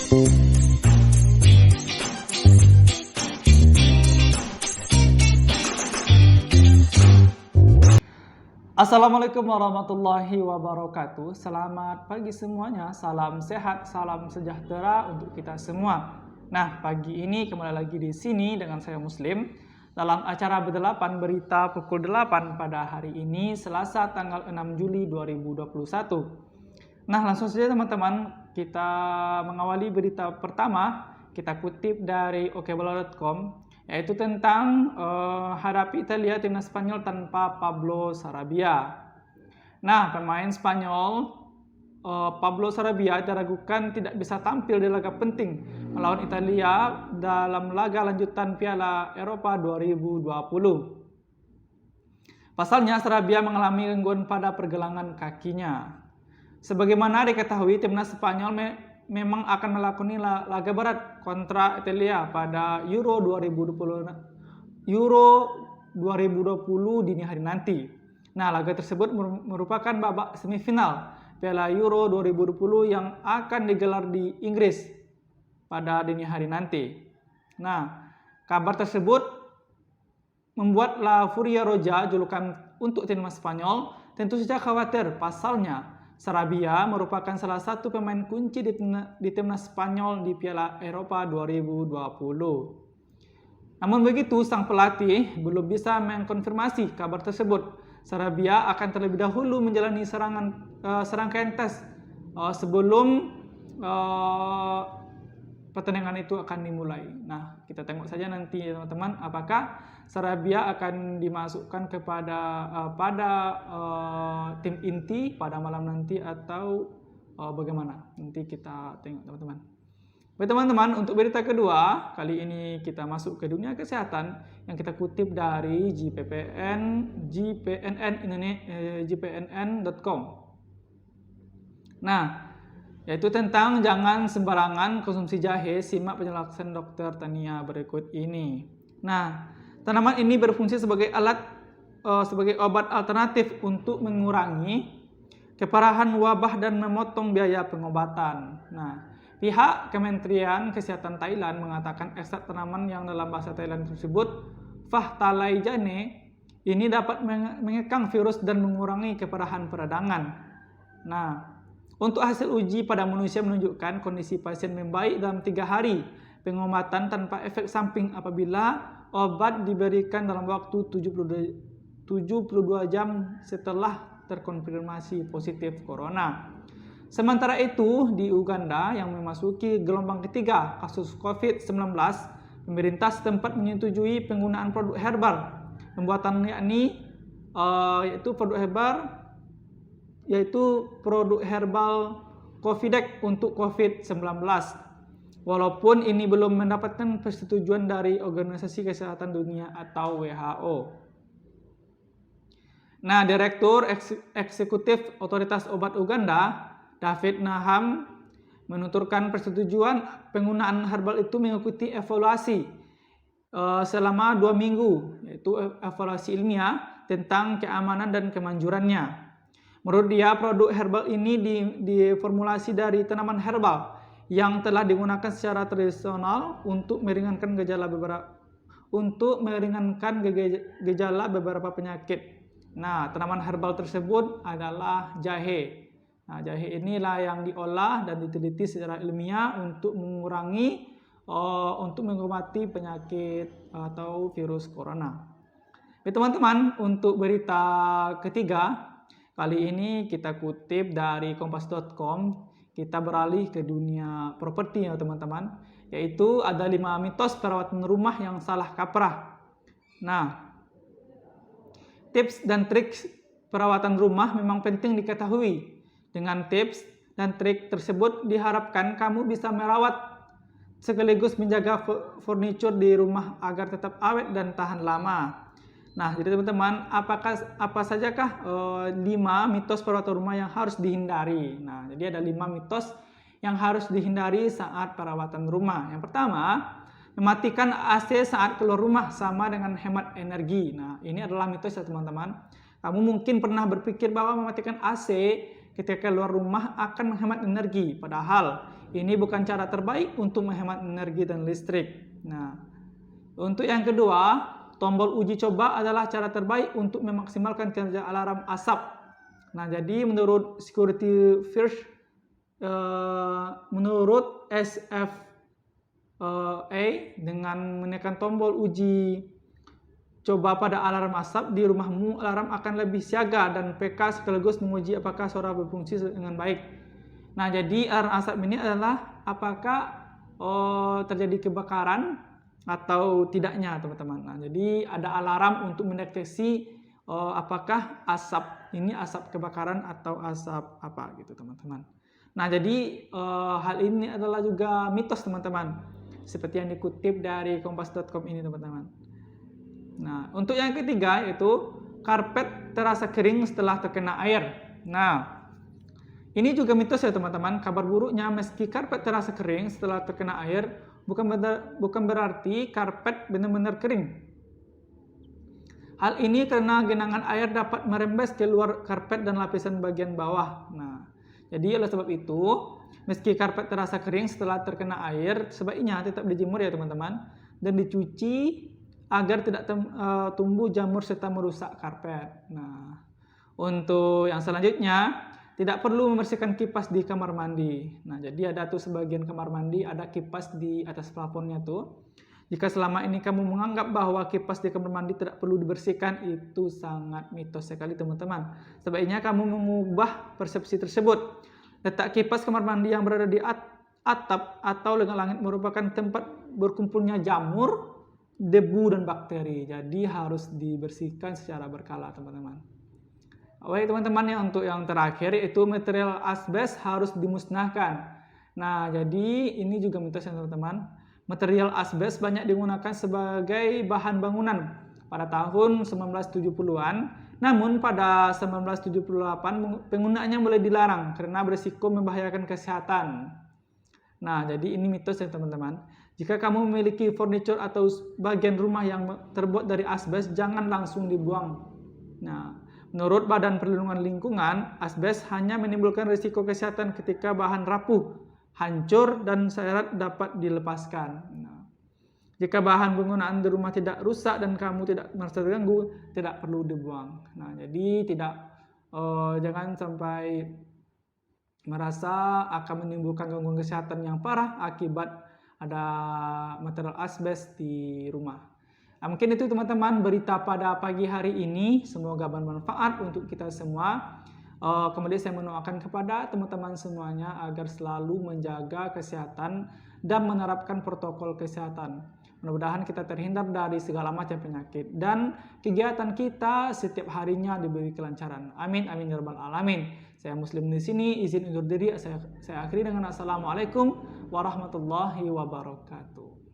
Assalamualaikum warahmatullahi wabarakatuh. Selamat pagi semuanya. Salam sehat, salam sejahtera untuk kita semua. Nah, pagi ini kembali lagi di sini dengan saya Muslim dalam acara Berdelapan Berita pukul 8 pada hari ini Selasa tanggal 6 Juli 2021. Nah, langsung saja teman-teman, kita mengawali berita pertama. Kita kutip dari okbola.com, yaitu tentang hadapi Italia timnas Spanyol tanpa Pablo Sarabia. Nah, pemain Spanyol Pablo Sarabia diragukan tidak bisa tampil di laga penting melawan Italia dalam laga lanjutan Piala Eropa 2020. Pasalnya, Sarabia mengalami gangguan pada pergelangan kakinya. Sebagaimana diketahui, timnas Spanyol memang akan melakoni laga berat kontra Italia pada Euro 2020 dini hari nanti. Nah, laga tersebut merupakan babak semifinal Piala Euro 2020 yang akan digelar di Inggris pada dini hari nanti. Nah, kabar tersebut membuat La Furia Roja, julukan untuk timnas Spanyol, tentu saja khawatir. Pasalnya, Sarabia merupakan salah satu pemain kunci di timnas Spanyol di Piala Eropa 2020. Namun begitu, sang pelatih belum bisa mengkonfirmasi kabar tersebut. Sarabia akan terlebih dahulu menjalani serangkaian tes sebelum pertandingan itu akan dimulai. Nah, kita tengok saja nanti ya teman-teman, apakah Sarabia akan dimasukkan pada tim inti pada malam nanti atau bagaimana? Nanti kita tengok teman-teman. Baik teman-teman, untuk berita kedua, kali ini kita masuk ke dunia kesehatan yang kita kutip dari GPNN.com. Nah, yaitu tentang jangan sembarangan konsumsi jahe, simak penjelasan Dr. Tania berikut ini. Nah, tanaman ini berfungsi sebagai obat alternatif untuk mengurangi keparahan wabah dan memotong biaya pengobatan. Nah, pihak Kementerian Kesehatan Thailand mengatakan ekstrak tanaman yang dalam bahasa Thailand tersebut Phthalae jane ini dapat mengekang virus dan mengurangi keparahan peradangan. Nah, untuk hasil uji pada manusia menunjukkan kondisi pasien membaik dalam 3 hari pengobatan tanpa efek samping apabila obat diberikan dalam waktu 72 jam setelah terkonfirmasi positif corona. Sementara itu, di Uganda yang memasuki gelombang ketiga kasus COVID-19, pemerintah setempat menyetujui penggunaan produk herbal pembuatan yaitu produk herbal Covidex untuk COVID-19. Walaupun ini belum mendapatkan persetujuan dari Organisasi Kesehatan Dunia atau WHO. Nah, Direktur Eksekutif Otoritas Obat Uganda, David Naham, menuturkan persetujuan penggunaan herbal itu mengikuti evaluasi selama 2 minggu, yaitu evaluasi ilmiah tentang keamanan dan kemanjurannya. Menurut dia, produk herbal ini diformulasi dari tanaman herbal yang telah digunakan secara tradisional untuk meringankan gejala beberapa penyakit. Nah, tanaman herbal tersebut adalah jahe. Nah, jahe inilah yang diolah dan diteliti secara ilmiah untuk mengobati penyakit atau virus corona. Oke, teman-teman, untuk berita ketiga, kali ini kita kutip dari kompas.com. Kita beralih ke dunia properti ya teman-teman, yaitu ada 5 mitos perawatan rumah yang salah kaprah. Nah, tips dan trik perawatan rumah memang penting diketahui. Dengan tips dan trik tersebut diharapkan kamu bisa merawat sekaligus menjaga furniture di rumah agar tetap awet dan tahan lama. Nah, jadi teman-teman, apa sajakah 5 mitos perawatan rumah yang harus dihindari? Nah, jadi ada 5 mitos yang harus dihindari saat perawatan rumah. Yang pertama, mematikan AC saat keluar rumah sama dengan hemat energi. Nah, ini adalah mitos ya teman-teman. Kamu mungkin pernah berpikir bahwa mematikan AC ketika keluar rumah akan menghemat energi. Padahal ini bukan cara terbaik untuk menghemat energi dan listrik. Nah, untuk yang kedua, tombol uji coba adalah cara terbaik untuk memaksimalkan kinerja alarm asap. Nah, jadi menurut Security First, menurut SFA, dengan menekan tombol uji coba pada alarm asap di rumahmu, alarm akan lebih siaga dan PK sekaligus menguji apakah suara berfungsi dengan baik. Nah, jadi alarm asap ini adalah apakah terjadi kebakaran atau tidaknya, teman-teman. Nah, jadi ada alarm untuk mendeteksi apakah asap ini asap kebakaran atau asap apa gitu, teman-teman. Nah, jadi hal ini adalah juga mitos, teman-teman. Seperti yang dikutip dari kompas.com ini, teman-teman. Nah, untuk yang ketiga yaitu karpet terasa kering setelah terkena air. Nah, ini juga mitos ya, teman-teman. Kabar buruknya, meski karpet terasa kering setelah terkena air, bukan berarti karpet benar-benar kering. Hal ini karena genangan air dapat merembes keluar karpet dan lapisan bagian bawah. Nah, jadi oleh sebab itu, meski karpet terasa kering setelah terkena air, sebaiknya tetap dijemur ya, teman-teman, dan dicuci agar tidak tumbuh jamur serta merusak karpet. Nah, untuk yang selanjutnya, tidak perlu membersihkan kipas di kamar mandi. Nah, jadi ada tuh sebagian kamar mandi ada kipas di atas plafonnya tuh. Jika selama ini kamu menganggap bahwa kipas di kamar mandi tidak perlu dibersihkan, itu sangat mitos sekali, teman-teman. Sebaiknya kamu mengubah persepsi tersebut. Letak kipas kamar mandi yang berada di atap atau langit merupakan tempat berkumpulnya jamur, debu dan bakteri. Jadi harus dibersihkan secara berkala, teman-teman. Baik, teman-teman, ya untuk yang terakhir yaitu material asbes harus dimusnahkan. Nah, jadi ini juga mitos ya, teman-teman. Material asbes banyak digunakan sebagai bahan bangunan pada tahun 1970-an. Namun pada 1978 penggunaannya mulai dilarang karena berisiko membahayakan kesehatan. Nah, jadi ini mitos ya, teman-teman. Jika kamu memiliki furniture atau bagian rumah yang terbuat dari asbes, jangan langsung dibuang. Nah, menurut Badan Perlindungan Lingkungan, asbes hanya menimbulkan risiko kesehatan ketika bahan rapuh, hancur, dan syarat dapat dilepaskan. Nah, jika bahan penggunaan di rumah tidak rusak dan kamu tidak merasa terganggu, tidak perlu dibuang. Nah, jadi jangan sampai merasa akan menimbulkan gangguan kesehatan yang parah akibat ada material asbes di rumah. Nah, mungkin itu, teman-teman, berita pada pagi hari ini. Semoga bermanfaat untuk kita semua. Kemudian saya mendoakan kepada teman-teman semuanya agar selalu menjaga kesehatan dan menerapkan protokol kesehatan. Mudah-mudahan kita terhindar dari segala macam penyakit dan kegiatan kita setiap harinya diberi kelancaran. Amin, amin ya rabbal alamin. Saya Muslim di sini, izin undur diri. Saya akhiri dengan assalamualaikum warahmatullahi wabarakatuh.